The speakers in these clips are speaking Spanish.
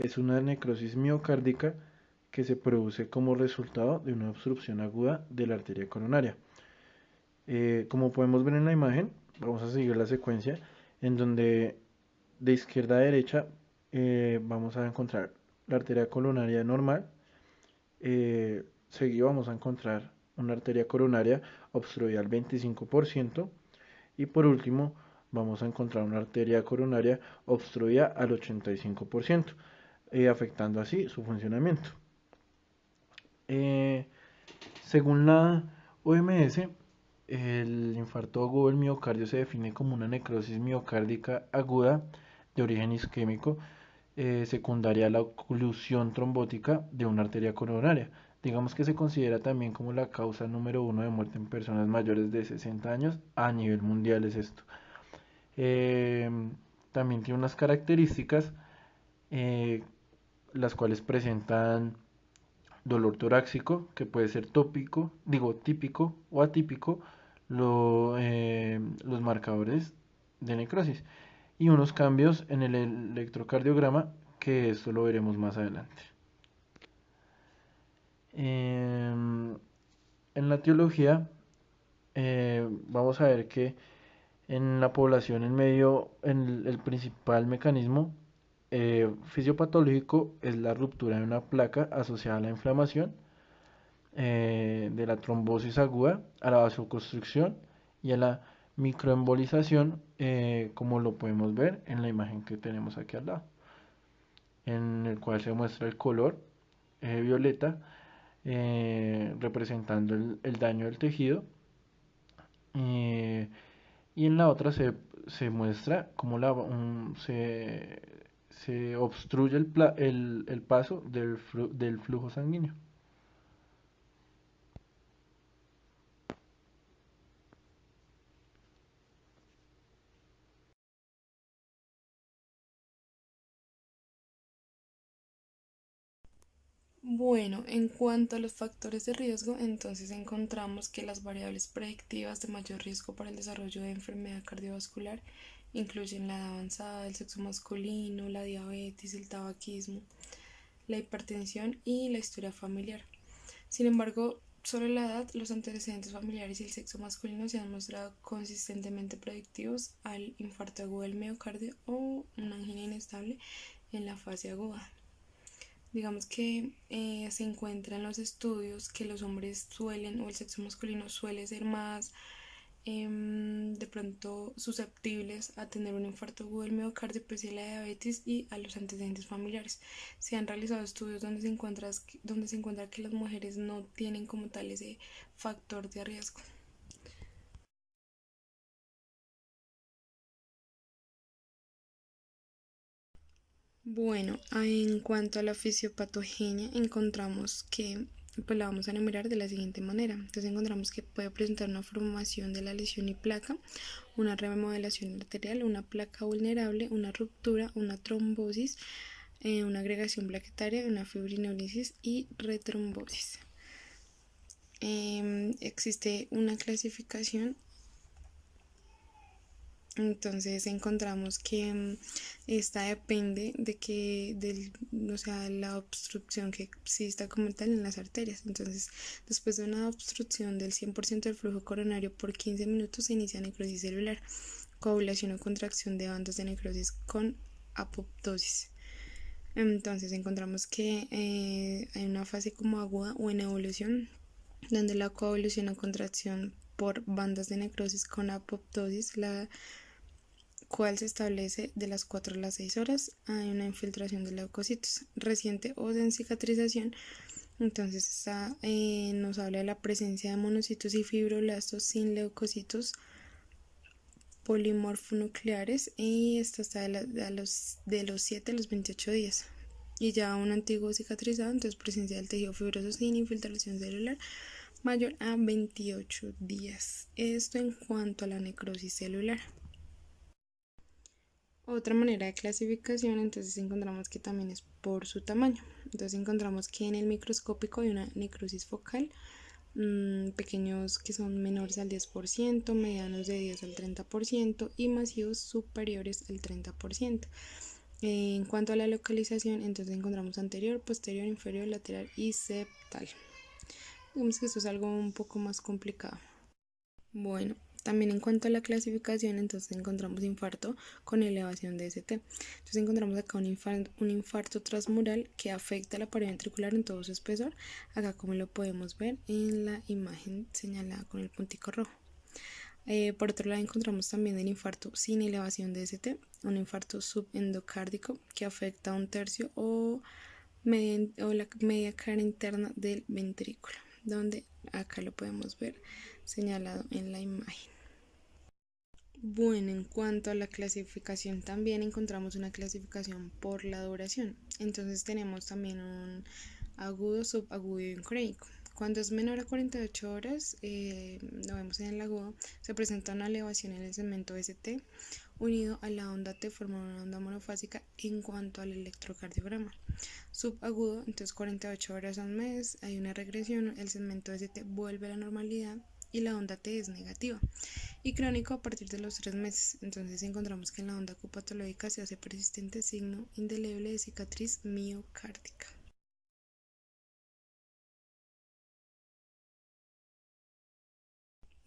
es una necrosis miocárdica que se produce como resultado de una obstrucción aguda de la arteria coronaria. Como podemos ver en la imagen, vamos a seguir la secuencia en donde de izquierda a derecha vamos a encontrar la arteria coronaria normal. Seguido vamos a encontrar una arteria coronaria obstruida al 25% y por último vamos a encontrar una arteria coronaria obstruida al 85%, afectando así su funcionamiento. Eh, Según la OMS, el infarto agudo del miocardio se define como una necrosis miocárdica aguda de origen isquémico secundaria a la oclusión trombótica de una arteria coronaria. Digamos que se considera también como la causa número uno de muerte en personas mayores de 60 años a nivel mundial es esto. Eh, También tiene unas características eh, las cuales presentan dolor torácico, que puede ser tópico, digo típico o atípico, los marcadores de necrosis y unos cambios en el electrocardiograma, que esto lo veremos más adelante. En la etiología vamos a ver que en la población en el principal mecanismo fisiopatológico es la ruptura de una placa asociada a la inflamación, de la trombosis aguda, a la vasoconstricción y a la microembolización, como lo podemos ver en la imagen que tenemos aquí al lado, en el cual se muestra el color violeta, representando el daño del tejido, eh, y en la otra se muestra cómo se obstruye el paso del flujo sanguíneo. Bueno, en cuanto a los factores de riesgo, entonces encontramos que las variables predictivas de mayor riesgo para el desarrollo de enfermedad cardiovascular incluyen la edad avanzada, el sexo masculino, la diabetes, el tabaquismo, la hipertensión y la historia familiar. Sin embargo, sobre la edad, los antecedentes familiares y el sexo masculino se han mostrado consistentemente predictivos al infarto agudo del miocardio o una angina inestable en la fase aguda. Digamos que se encuentra en los estudios que los hombres suelen, o el sexo masculino suele ser más de pronto susceptibles a tener un infarto agudo del miocardio, pues a la diabetes y a los antecedentes familiares. Se han realizado estudios donde se encuentra que las mujeres no tienen como tal ese factor de riesgo. Bueno, en cuanto a la fisiopatogenia, encontramos que pues la vamos a enumerar de la siguiente manera. Entonces encontramos que puede presentar una formación de la lesión y placa, una remodelación arterial, una placa vulnerable, una ruptura, una trombosis, una agregación plaquetaria, una fibrinolisis y retrombosis. Existe una clasificación. Entonces encontramos que esta depende de o sea, la obstrucción que exista como tal en las arterias. Entonces, después de una obstrucción del 100% del flujo coronario por 15 minutos se inicia necrosis celular, coagulación o contracción de bandas de necrosis con apoptosis. Entonces encontramos que hay una fase como aguda o en evolución, donde la coagulación o contracción por bandas de necrosis con apoptosis, la cual se establece de las 4 a las 6 horas. Hay una infiltración de leucocitos reciente o en cicatrización. Entonces nos habla de la presencia de monocitos y fibroblastos sin leucocitos polimorfonucleares, y esta está de los 7 a los 28 días. Y ya un antiguo cicatrizado, entonces presencia del tejido fibroso sin infiltración celular mayor a 28 días. Esto en cuanto a la necrosis celular. Otra manera de clasificación, entonces encontramos que también es por su tamaño. Entonces encontramos que en el microscópico hay una necrosis focal, pequeños que son menores al 10%, medianos de 10 al 30% y masivos superiores al 30%. En cuanto a la localización, entonces encontramos anterior, posterior, inferior, lateral y septal. Digamos que esto es algo un poco más complicado. Bueno, también en cuanto a la clasificación, entonces encontramos infarto con elevación de ST. Entonces encontramos acá un infarto transmural que afecta la pared ventricular en todo su espesor, acá como lo podemos ver en la imagen señalada con el puntico rojo. Por otro lado encontramos también el infarto sin elevación de ST, un infarto subendocárdico que afecta a un tercio o la media cara interna del ventrículo, donde acá lo podemos ver señalado en la imagen. Bueno, en cuanto a la clasificación, también encontramos una clasificación por la duración. Entonces tenemos también un agudo, subagudo y un crónico. Cuando es menor a 48 horas, lo vemos en el agudo, se presenta una elevación en el segmento ST unido a la onda T formando una onda monofásica en cuanto al electrocardiograma. Subagudo, entonces 48 horas a un mes, hay una regresión, el segmento ST vuelve a la normalidad y la onda T es negativa. Y crónico a partir de los 3 meses, entonces encontramos que en la onda Q patológica se hace persistente signo indeleble de cicatriz miocárdica.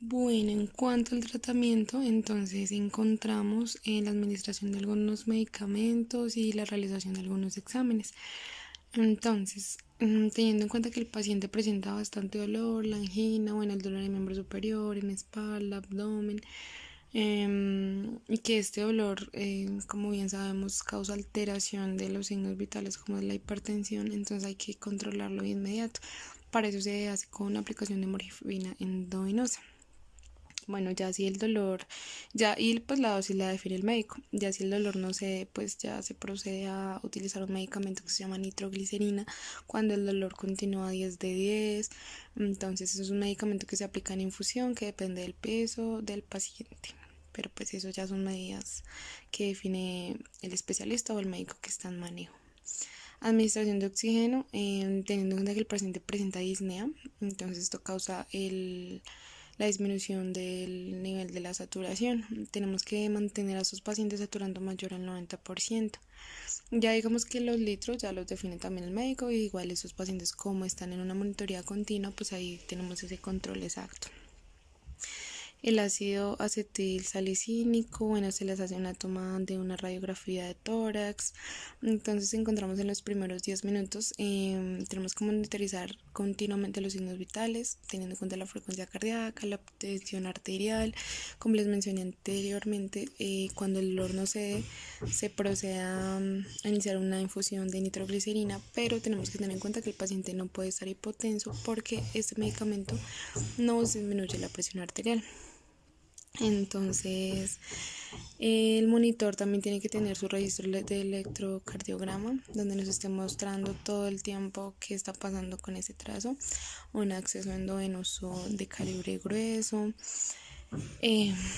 Bueno, en cuanto al tratamiento, entonces encontramos la administración de algunos medicamentos y la realización de algunos exámenes. Entonces, teniendo en cuenta que el paciente presenta bastante dolor, la angina, bueno, el dolor en el miembro superior, en espalda, abdomen, y que este dolor, como bien sabemos, causa alteración de los signos vitales como es la hipertensión, entonces hay que controlarlo de inmediato. Para eso se hace con aplicación de morfina endovenosa. Bueno, ya si el dolor, ya y pues la dosis la define el médico. Ya si el dolor no se, pues ya se procede a utilizar un medicamento que se llama nitroglicerina cuando el dolor continúa 10 de 10. Entonces eso es un medicamento que se aplica en infusión que depende del peso del paciente. Pero pues eso ya son medidas que define el especialista o el médico que está en manejo. Administración de oxígeno, teniendo en cuenta que el paciente presenta disnea, entonces esto causa la disminución del nivel de la saturación. Tenemos que mantener a esos pacientes saturando mayor al 90%. Ya digamos que los litros ya los define también el médico, y igual esos pacientes como están en una monitoría continua, pues ahí tenemos ese control exacto. El ácido acetil salicílico, bueno, se les hace una toma de una radiografía de tórax. Entonces encontramos en los primeros 10 minutos, tenemos que monitorizar continuamente los signos vitales, teniendo en cuenta la frecuencia cardíaca, la tensión arterial. Como les mencioné anteriormente, cuando el dolor no cede, se procede a iniciar una infusión de nitroglicerina, pero tenemos que tener en cuenta que el paciente no puede estar hipotenso porque este medicamento no disminuye la presión arterial. Entonces, el monitor también tiene que tener su registro de electrocardiograma, donde nos esté mostrando todo el tiempo qué está pasando con ese trazo, un acceso endovenoso de calibre grueso.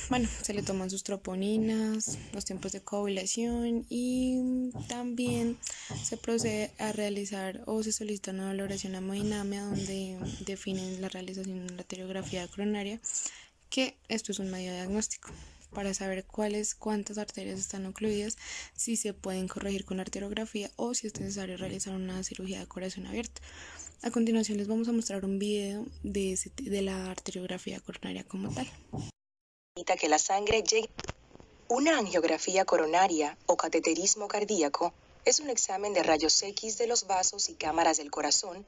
Bueno, se le toman sus troponinas, los tiempos de coagulación, y también se procede a realizar o se solicita una valoración hemodinamia donde definen la realización de una arteriografía coronaria, que esto es un medio diagnóstico para saber cuántas arterias están ocluidas, si se pueden corregir con arteriografía o si es necesario realizar una cirugía de corazón abierto. A continuación les vamos a mostrar un video de la arteriografía coronaria como tal. Evita que la sangre llegue. Una angiografía coronaria o cateterismo cardíaco es un examen de rayos X de los vasos y cámaras del corazón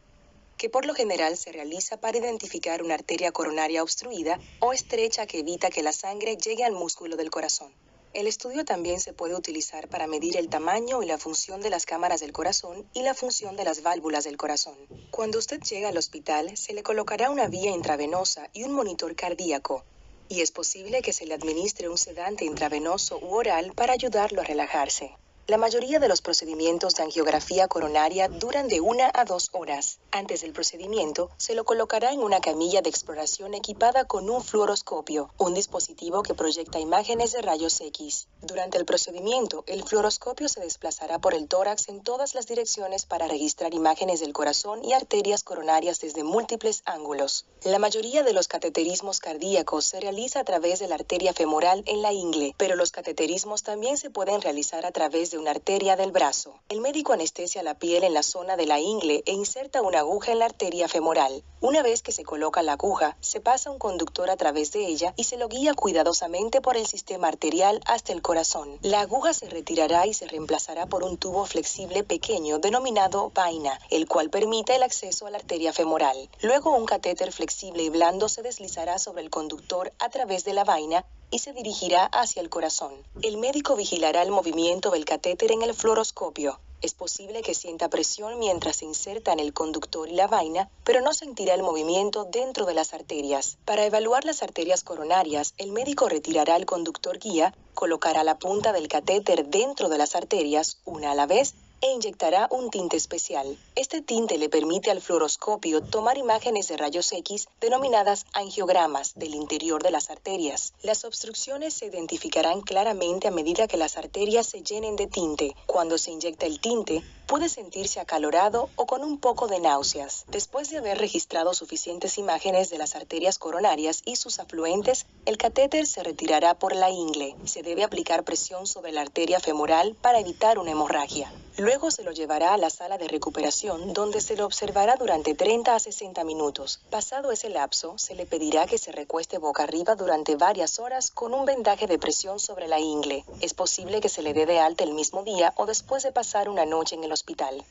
que por lo general se realiza para identificar una arteria coronaria obstruida o estrecha que evita que la sangre llegue al músculo del corazón. El estudio también se puede utilizar para medir el tamaño y la función de las cámaras del corazón y la función de las válvulas del corazón. Cuando usted llega al hospital, se le colocará una vía intravenosa y un monitor cardíaco, y es posible que se le administre un sedante intravenoso u oral para ayudarlo a relajarse. La mayoría de los procedimientos de angiografía coronaria duran de 1 a 2 horas. Antes del procedimiento, se lo colocará en una camilla de exploración equipada con un fluoroscopio, un dispositivo que proyecta imágenes de rayos X. Durante el procedimiento, el fluoroscopio se desplazará por el tórax en todas las direcciones para registrar imágenes del corazón y arterias coronarias desde múltiples ángulos. La mayoría de los cateterismos cardíacos se realiza a través de la arteria femoral en la ingle, pero los cateterismos también se pueden realizar a través de de una arteria del brazo. El médico anestesia la piel en la zona de la ingle e inserta una aguja en la arteria femoral. Una vez que se coloca la aguja, se pasa un conductor a través de ella y se lo guía cuidadosamente por el sistema arterial hasta el corazón. La aguja se retirará y se reemplazará por un tubo flexible pequeño denominado vaina, el cual permite el acceso a la arteria femoral. Luego un catéter flexible y blando se deslizará sobre el conductor a través de la vaina y se dirigirá hacia el corazón. El médico vigilará el movimiento del catéter en el fluoroscopio. Es posible que sienta presión mientras se inserta en el conductor y la vaina, pero no sentirá el movimiento dentro de las arterias. Para evaluar las arterias coronarias, el médico retirará el conductor guía, colocará la punta del catéter dentro de las arterias, una a la vez, e inyectará un tinte especial. Este tinte le permite al fluoroscopio tomar imágenes de rayos X denominadas angiogramas del interior de las arterias. Las obstrucciones se identificarán claramente a medida que las arterias se llenen de tinte. Cuando se inyecta el tinte, puede sentirse acalorado o con un poco de náuseas. Después de haber registrado suficientes imágenes de las arterias coronarias y sus afluentes, el catéter se retirará por la ingle. Se debe aplicar presión sobre la arteria femoral para evitar una hemorragia. Luego se lo llevará a la sala de recuperación, donde se lo observará durante 30 a 60 minutos. Pasado ese lapso, se le pedirá que se recueste boca arriba durante varias horas con un vendaje de presión sobre la ingle. Es posible que se le dé de alta el mismo día o después de pasar una noche en el hospital.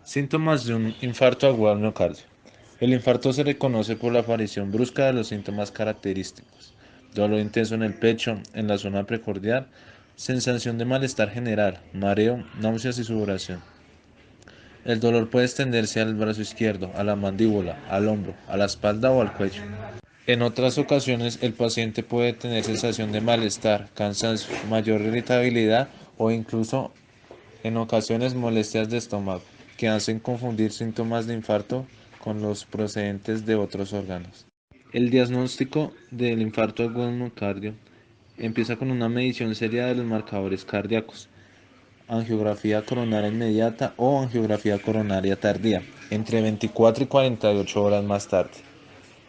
Síntomas de un infarto agudo al miocardio. El infarto se reconoce por la aparición brusca de los síntomas característicos: dolor intenso en el pecho, en la zona precordial, sensación de malestar general, mareo, náuseas y sudoración. El dolor puede extenderse al brazo izquierdo, a la mandíbula, al hombro, a la espalda o al cuello. En otras ocasiones, el paciente puede tener sensación de malestar, cansancio, mayor irritabilidad o incluso en ocasiones molestias de estómago, que hacen confundir síntomas de infarto con los procedentes de otros órganos. El diagnóstico del infarto agudo del miocardio empieza con una medición seria de los marcadores cardíacos, angiografía coronaria inmediata o angiografía coronaria tardía, entre 24 y 48 horas más tarde.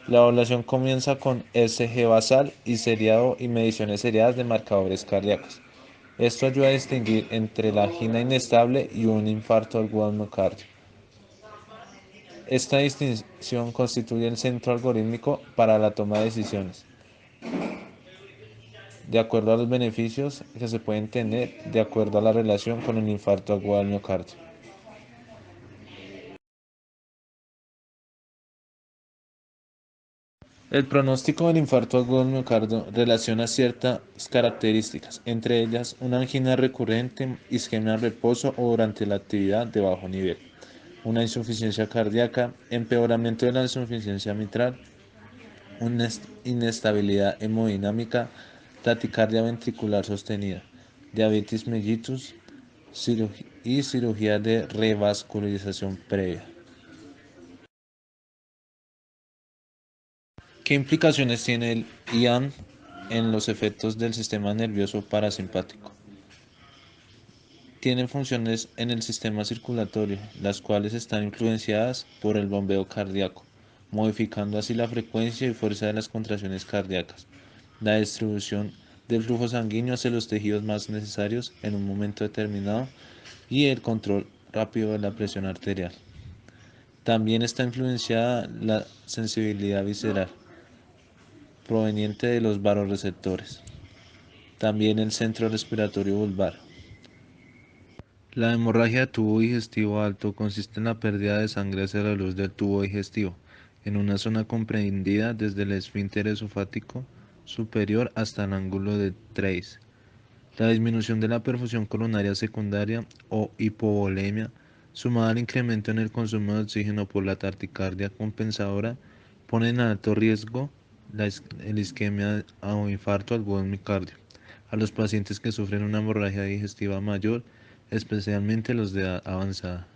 La evaluación comienza con ECG basal y seriado y mediciones seriadas de marcadores cardíacos. Esto ayuda a distinguir entre la angina inestable y un infarto agudo al miocardio. Esta distinción constituye el centro algorítmico para la toma de decisiones, de acuerdo a los beneficios que se pueden tener de acuerdo a la relación con el infarto agudo al miocardio. El pronóstico del infarto agudo del miocardio relaciona ciertas características, entre ellas una angina recurrente, isquemia al reposo o durante la actividad de bajo nivel, una insuficiencia cardíaca, empeoramiento de la insuficiencia mitral, una inestabilidad hemodinámica, taquicardia ventricular sostenida, diabetes mellitus y cirugía de revascularización previa. ¿Qué implicaciones tiene el IAM en los efectos del sistema nervioso parasimpático? Tienen funciones en el sistema circulatorio, las cuales están influenciadas por el bombeo cardíaco, modificando así la frecuencia y fuerza de las contracciones cardíacas, la distribución del flujo sanguíneo hacia los tejidos más necesarios en un momento determinado y el control rápido de la presión arterial. También está influenciada la sensibilidad visceral, proveniente de los vasoreceptores. También el centro respiratorio vulvar. La hemorragia de tubo digestivo alto consiste en la pérdida de sangre hacia la luz del tubo digestivo, en una zona comprendida desde el esfínter esofágico superior hasta el ángulo de Treis. La disminución de la perfusión coronaria secundaria o hipovolemia, sumada al incremento en el consumo de oxígeno por la taquicardia compensadora, pone en alto riesgo el isquemia o infarto agudo del miocardio a los pacientes que sufren una hemorragia digestiva mayor, especialmente los de edad avanzada.